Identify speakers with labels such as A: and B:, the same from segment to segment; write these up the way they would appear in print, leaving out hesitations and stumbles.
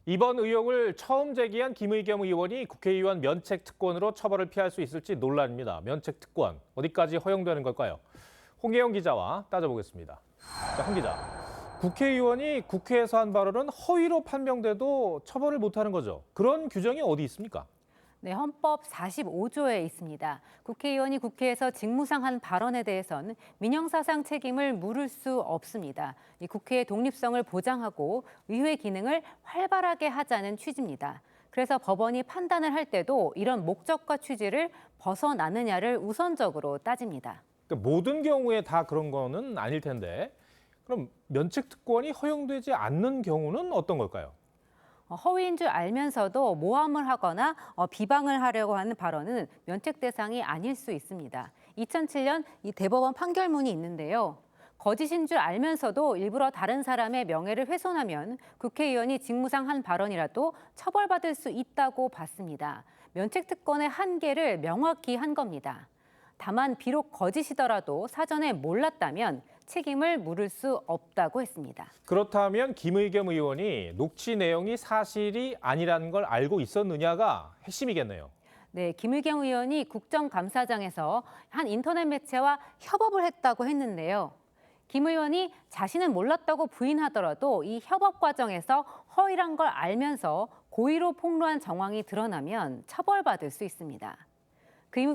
A: 이번 의혹을 처음 제기한 김의겸 의원이 국회의원 면책 특권으로 처벌을 피할 수 있을지 논란입니다. 면책 특권 어디까지 허용되는 걸까요? 홍혜영 기자와 따져보겠습니다. 자, 홍 기자. 국회의원이 국회에서 한 발언은 허위로 판명돼도 처벌을 못하는 거죠. 그런 규정이 어디 있습니까?
B: 네, 헌법 45조에 있습니다. 국회의원이 국회에서 직무상 한 발언에 대해선 민형사상 책임을 물을 수 없습니다. 이 국회의 독립성을 보장하고 의회 기능을 활발하게 하자는 취지입니다. 그래서 법원이 판단을 할 때도 이런 목적과 취지를 벗어나느냐를 우선적으로 따집니다.
A: 그러니까 모든 경우에 다 그런 거는 아닐 텐데. 그럼 면책 특권이 허용되지 않는 경우는 어떤 걸까요?
B: 허위인 줄 알면서도 모함을 하거나 비방을 하려고 하는 발언은 면책 대상이 아닐 수 있습니다. 2007년 이 대법원 판결문이 있는데요. 거짓인 줄 알면서도 일부러 다른 사람의 명예를 훼손하면 국회의원이 직무상 한 발언이라도 처벌받을 수 있다고 봤습니다. 면책 특권의 한계를 명확히 한 겁니다. 다만 비록 거짓이더라도 사전에 몰랐다면 책임을 물을 수 없다고 했습니다.
A: 그렇다면 김의겸 의원이 녹취 내용이 사실이 아니라는 걸 알고 있었느냐가 핵심이겠네요.
B: 네, 김의겸 의원이 국정감사장에서 한 인터넷 매체와 협업을 했다고 했는데요. 김 의원이 자신은 몰랐다고 부인하더라도 이 협업 과정에서 허위란 걸 알면서 고의로 폭로한 정황이 드러나면 처벌받을 수 있습니다.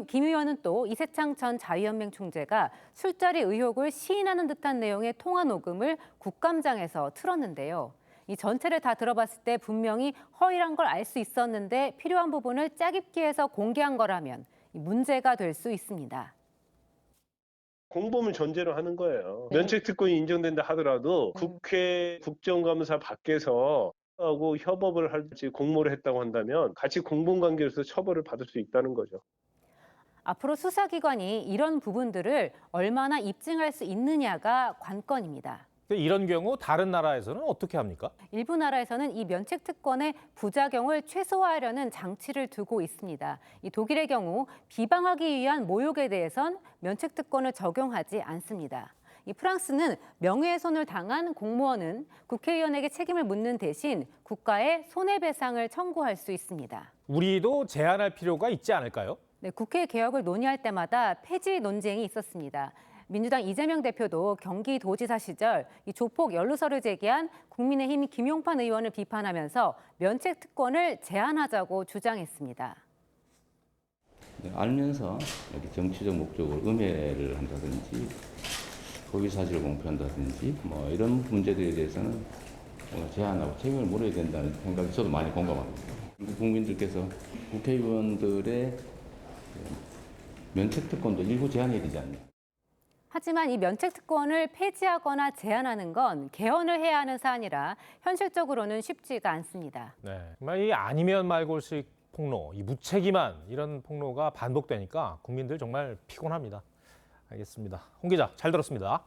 B: 김 의원은 또 이세창 전 자유연맹 총재가 술자리 의혹을 시인하는 듯한 내용의 통화 녹음을 국감장에서 틀었는데요. 이 전체를 다 들어봤을 때 분명히 허위란 걸 알 수 있었는데 필요한 부분을 짜깁기 해서 공개한 거라면 문제가 될 수 있습니다.
C: 공범을 전제로 하는 거예요.
B: 네.
C: 면책특권이 인정된다 하더라도 국회 국정감사 밖에서 하고 협업을 할지 공모를 했다고 한다면 같이 공범관계로서 처벌을 받을 수 있다는 거죠.
B: 앞으로 수사기관이 이런 부분들을 얼마나 입증할 수 있느냐가 관건입니다.
A: 근데 이런 경우 다른 나라에서는 어떻게 합니까?
B: 일부 나라에서는 이 면책 특권의 부작용을 최소화하려는 장치를 두고 있습니다. 이 독일의 경우 비방하기 위한 모욕에 대해선 면책 특권을 적용하지 않습니다. 이 프랑스는 명예훼손을 당한 공무원은 국회의원에게 책임을 묻는 대신 국가에 손해배상을 청구할 수 있습니다.
A: 우리도 제한할 필요가 있지 않을까요?
B: 네, 국회 개혁을 논의할 때마다 폐지 논쟁이 있었습니다. 민주당 이재명 대표도 경기도지사 시절 이 조폭 연루설을 제기한 국민의힘 김용판 의원을 비판하면서 면책 특권을 제한하자고 주장했습니다.
D: 네, 알면서 이렇게 정치적 목적으로 음해를 한다든지 허위 사실을 공표한다든지 뭐 이런 문제들에 대해서는 제한하고 책임을 물어야 된다는 생각이 저도 많이 공감합니다. 국민들께서 국회의원들의 면책 특권도 일부 제한해야 되지 않나.
B: 하지만 이 면책 특권을 폐지하거나 제한하는 건 개헌을 해야 하는 사안이라 현실적으로는 쉽지가 않습니다.
A: 네, 정말 이 아니면 말고식 폭로, 이 무책임한 이런 폭로가 반복되니까 국민들 정말 피곤합니다. 알겠습니다. 홍 기자, 잘 들었습니다.